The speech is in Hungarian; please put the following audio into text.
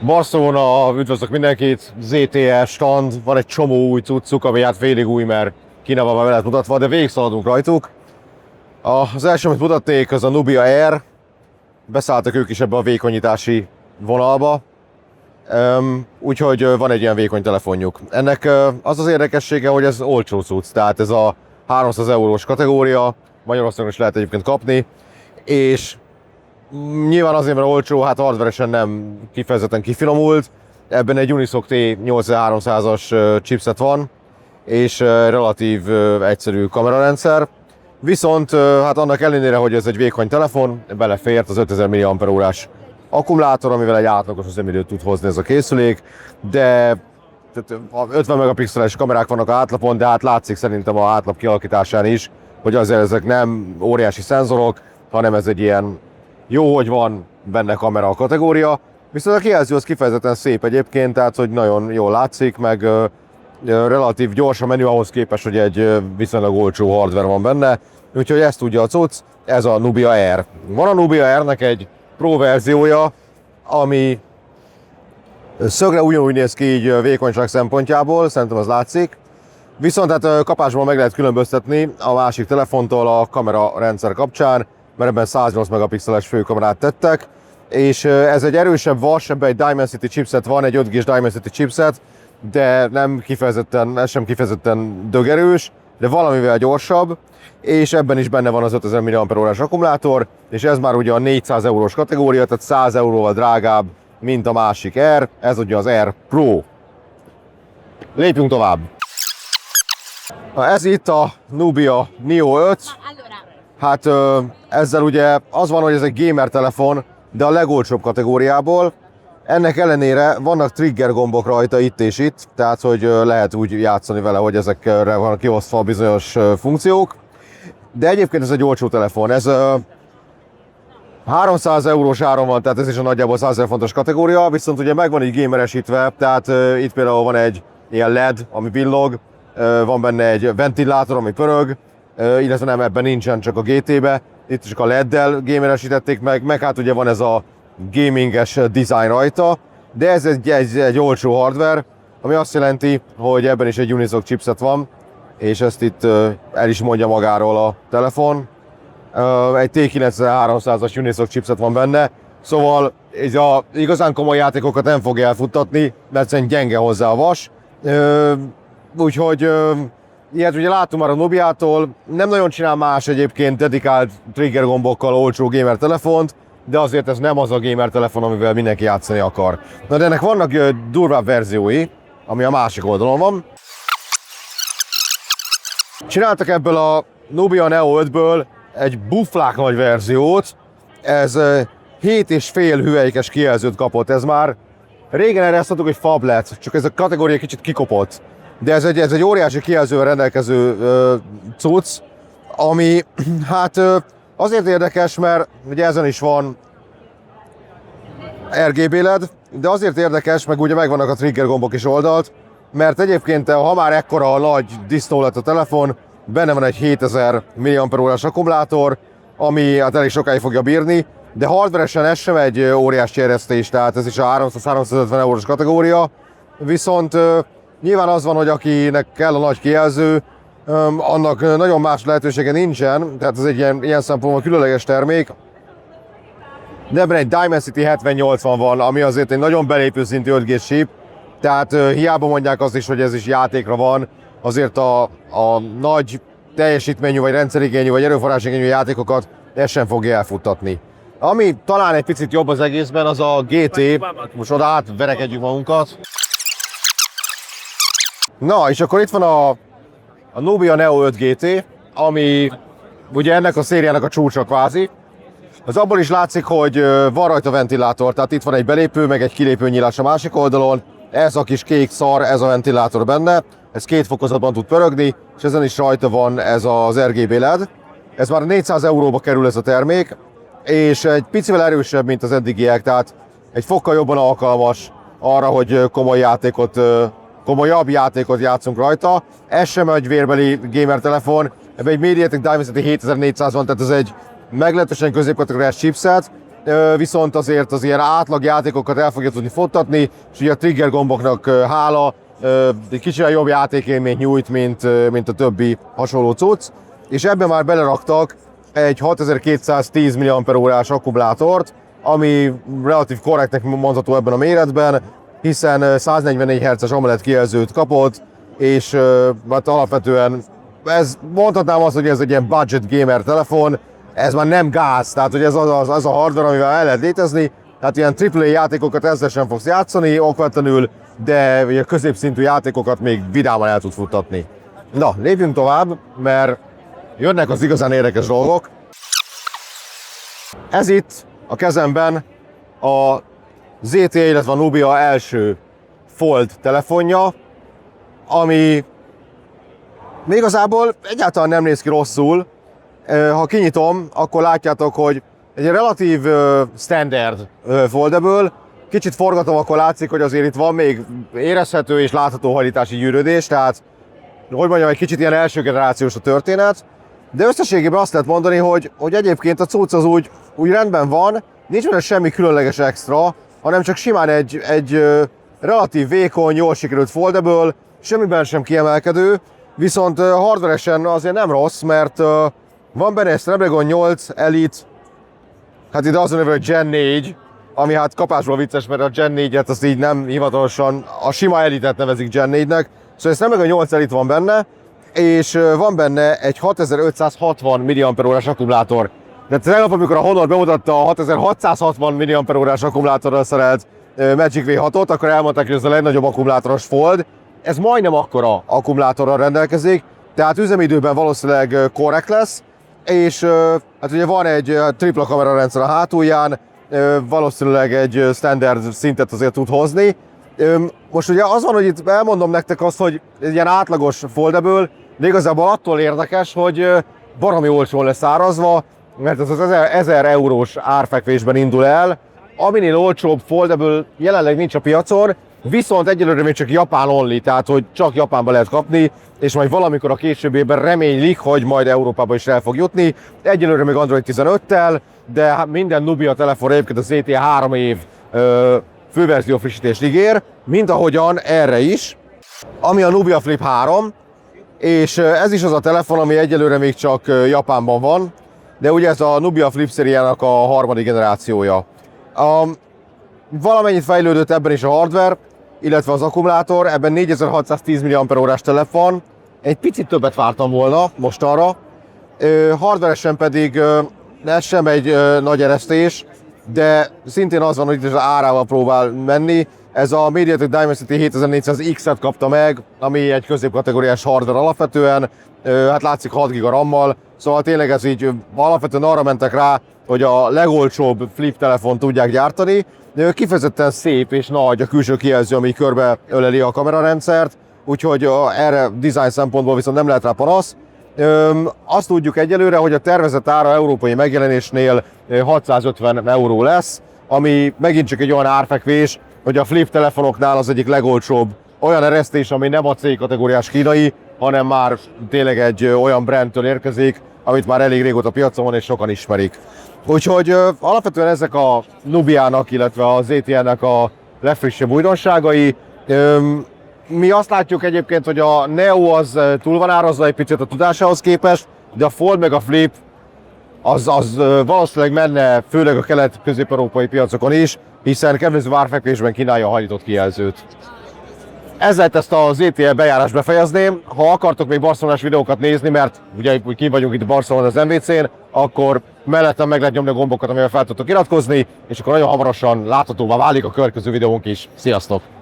Barcelona, üdvözlök mindenkit, ZTE stand, van egy csomó új cuccuk, ami hát félig új, mert Kínában már lehet mutatva, de végigszaladunk rajtuk. Az első, amit mutatték, az a Nubia Air. Beszálltak ők is ebbe a vékonyítási vonalba. Úgyhogy van egy ilyen vékony telefonjuk. Ennek az az érdekessége, hogy ez olcsó cucc, tehát ez a 300 eurós kategória, Magyarországon is lehet egyébként kapni, és nyilván azért, mert olcsó, hát hardveresen nem kifejezetten kifinomult. Ebben egy Unisoc T8300-as chipset van, és relatív egyszerű kamerarendszer. Viszont hát annak ellenére, hogy ez egy vékony telefon, belefért az 5000 mAh akkumulátor, amivel egy átlagos üzemidőt tud hozni ez a készülék, de 50 megapixeles kamerák vannak átlapon, de hát látszik szerintem a átlap kialakításán is, hogy azért ezek nem óriási szenzorok, hanem ez egy ilyen jó, hogy van benne kamera a kategória. Viszont a kijelző az kifejezetten szép egyébként, tehát hogy nagyon jól látszik, meg relatív gyors a menü ahhoz képest, hogy egy viszonylag olcsó hardware van benne. Úgyhogy ezt tudja a cucc, ez a Nubia Air. Van a Nubia Airnek egy Pro verziója, ami szögre ugyanúgy néz ki így vékonyság szempontjából, szerintem az látszik. Viszont hát kapásból meg lehet különböztetni a másik telefontól a kamera rendszer kapcsán, mert ebben 108 megapixeles főkamerát tettek, és ez egy erősebb vas, ebben egy Dimensity chipset van, egy 5G-s Dimensity chipset, de ez sem kifejezetten dögerős, de valamivel gyorsabb, és ebben is benne van az 5000 mAh akkumulátor, és ez már ugye a 400 eurós kategória, tehát 100 euróval drágább, mint a másik Air, ez ugye az Air Pro. Lépjünk tovább. Ez itt a Nubia Neo 5. Hát ezzel ugye az van, hogy ez egy gamer telefon, de a legolcsóbb kategóriából. Ennek ellenére vannak trigger gombok rajta itt és itt, tehát hogy lehet úgy játszani vele, hogy ezekre van kiosztva bizonyos funkciók. De egyébként ez egy olcsó telefon, ez 300 eurós áron van, tehát ez is a nagyjából 100 000 fontos kategória, viszont ugye meg van így gameresítve, tehát itt például van egy ilyen LED, ami villog, van benne egy ventilátor, ami pörög, illetve nem, ebben nincsen, csak a GT-be, itt csak a LED-del gameresítették meg hát ugye van ez a gaminges design rajta, de ez egy olcsó hardware, ami azt jelenti, hogy ebben is egy Unisoc chipset van, és ezt itt el is mondja magáról a telefon. Egy T9300-as Unisoc chipset van benne, szóval ez igazán komoly játékokat nem fog elfuttatni, mert egyszerűen gyenge hozzá a vas. Úgyhogy ilyet ugye láttunk már a Nubiától, nem nagyon csinál más egyébként dedikált trigger gombokkal olcsó gamer telefont, de azért ez nem az a gamer telefon, amivel mindenki játszani akar. Na de ennek vannak durvább verziói, ami a másik oldalon van. Csináltak ebből a Nubia Neo 5-ből egy buflák nagy verziót, ez 7,5 hüvelykes kijelzőt kapott, ez már régen erre azt mondtuk, hogy phablet, csak ez a kategória kicsit kikopott. De ez egy óriási kijelzővel rendelkező cucc, ami hát azért érdekes, mert ugye ezen is van RGB LED, de azért érdekes, meg ugye megvannak a trigger gombok is oldalt, mert egyébként, ha már ekkora a nagy disznó lett a telefon, benne van egy 7000 mAh akkumulátor, ami hát elég sokáig fogja bírni, de hardveresen ez sem egy óriási eresztés, tehát ez is a 300-350 eurós kategória, viszont nyilván az van, hogy akinek kell a nagy kijelző, annak nagyon más lehetősége nincsen, tehát ez egy ilyen szempontból különleges termék. De ebben egy Dimensity 7080 van, ami azért egy nagyon belépő szintű 5G chip, tehát hiába mondják azt is, hogy ez is játékra van, azért a nagy teljesítményű, vagy rendszerigényű, vagy erőforrásigényű játékokat ez sem fogja elfuttatni. Ami talán egy picit jobb az egészben, az a GT, most oda átverekedjük magunkat. Na, és akkor itt van a Nubia Neo 5 GT, ami ugye ennek a szériának a csúcsa kvázi. Az abból is látszik, hogy van rajta ventilátor, tehát itt van egy belépő, meg egy kilépő nyílás a másik oldalon. Ez a kis kék szar, ez a ventilátor benne, ez 2 fokozatban tud pörögni, és ezen is rajta van ez az RGB LED. Ez már 400 euróba kerül ez a termék, és egy picivel erősebb, mint az eddigiek, tehát egy fokkal jobban alkalmas arra, hogy komolyabb játékot játszunk rajta. Ez sem egy vérbeli gamer telefon, ebben egy MediaTek Dimensity 7400 van, tehát ez egy meglehetősen középkategóriás chipset, viszont azért az ilyen átlag játékokat el fogja tudni futtatni, és ugye a trigger gomboknak hála egy kicsit jobb játékélményt nyújt, mint a többi hasonló cucc, és ebben már beleraktak egy 6210 mAh akkumulátort, ami relatív korrektnek mondható ebben a méretben, hiszen 144 Hz-es AMOLED kijelzőt kapott, és hát alapvetően mondhatnám azt, hogy ez egy ilyen budget gamer telefon, ez már nem gáz, tehát hogy ez az a hardware, amivel el lehet létezni, tehát ilyen AAA játékokat ezzel sem fogsz játszani okvetlenül, de a középszintű játékokat még vidáman el tud futtatni. Na, lépjünk tovább, mert jönnek az igazán érdekes dolgok. Ez itt a kezemben a ZTE, illetve a Nubia első Fold telefonja, ami még igazából egyáltalán nem néz ki rosszul. Ha kinyitom, akkor látjátok, hogy egy relatív standard foldable. Kicsit forgatom, akkor látszik, hogy azért itt van még érezhető és látható hajlítási gyűrődés, tehát hogy mondjam, egy kicsit ilyen első generációs a történet. De összességében azt lehet mondani, hogy egyébként a cucc az úgy rendben van, nincs benne semmi különleges extra, hanem csak simán egy relatív vékony, jól sikerült foldable, semmiben sem kiemelkedő, viszont hardveresen azért nem rossz, mert van benne egy Snapdragon 8 Elite, hát ide azt mondja, hogy Gen 4, ami hát kapásból vicces, mert a Gen 4-et azt így nem hivatalosan, a sima Elite-et nevezik Gen 4-nek, szóval ez Snapdragon 8 Elite van benne, és van benne egy 6560 mAh akkumulátor. De tegnap, amikor a Honor bemutatta a 6660 mAh akkumulátorral szerelt Magic V6-ot, akkor elmondták, hogy ez a legnagyobb akkumulátoros Fold. Ez majdnem akkora akkumulátorral rendelkezik, tehát üzemidőben valószínűleg korrekt lesz, és hát ugye van egy tripla kamerarendszer a hátulján, valószínűleg egy standard szintet azért tud hozni. Most ugye az van, hogy itt elmondom nektek azt, hogy egy ilyen átlagos foldable, de igazából attól érdekes, hogy baromi olcsón lesz árazva, mert ez az 1000 eurós árfekvésben indul el, aminél olcsóbb foldable jelenleg nincs a piacon, viszont egyelőre még csak Japán only, tehát hogy csak Japánban lehet kapni, és majd valamikor a későbbiben reménylik, hogy majd Európába is el fog jutni. Egyelőre még Android 15-tel, de minden Nubia telefon egyébként a ZTE 3 év főverzió frissítést ígér, mint ahogyan erre is, ami a Nubia Flip 3, és ez is az a telefon, ami egyelőre még csak Japánban van, de ugye ez a Nubia Flip szériának a harmadik generációja. Valamennyit fejlődött ebben is a hardware, illetve az akkumulátor, ebben 4610 mAh telefon, egy picit többet vártam volna mostanra, hardveresen pedig ez sem egy nagy eresztés, de szintén az van, hogy az árával próbál menni. Ez a MediaTek Dimensity 7400X-et kapta meg, ami egy középkategóriás hardware alapvetően, hát látszik 6 GB RAM-mal, szóval tényleg ez így alapvetően arra mentek rá, hogy a legolcsóbb flip telefont tudják gyártani. Kifejezetten szép és nagy a külső kijelző, ami körbe öleli a kamerarendszert, úgyhogy erre design szempontból viszont nem lehet rá panasz. Azt tudjuk egyelőre, hogy a tervezett ára európai megjelenésnél 650 euró lesz, ami megint csak egy olyan árfekvés, hogy a flip telefonoknál az egyik legolcsóbb olyan eresztés, ami nem a C kategóriás kínai, hanem már tényleg egy olyan brandtől érkezik, amit már elég régóta piacon van és sokan ismerik. Úgyhogy alapvetően ezek a Nubiának, illetve a ZTE-nek a legfrissebb újdonságai. Mi azt látjuk egyébként, hogy a Neo az túl van árazva egy picit a tudásához képest, de a Fold meg a Flip az valószínűleg menne főleg a kelet-közép-európai piacokon is, hiszen kedvező árfekvésben kínálja a hajlított kijelzőt. Ezzel ezt a ZTE bejárást befejezném. Ha akartok még barcelonás videókat nézni, mert ugye ki vagyunk itt Barcelonán az MWC-n, akkor mellettem meg lehet nyomni a gombokat, amivel fel tudtok iratkozni, és akkor nagyon hamarosan láthatóvá válik a következő videónk is. Sziasztok!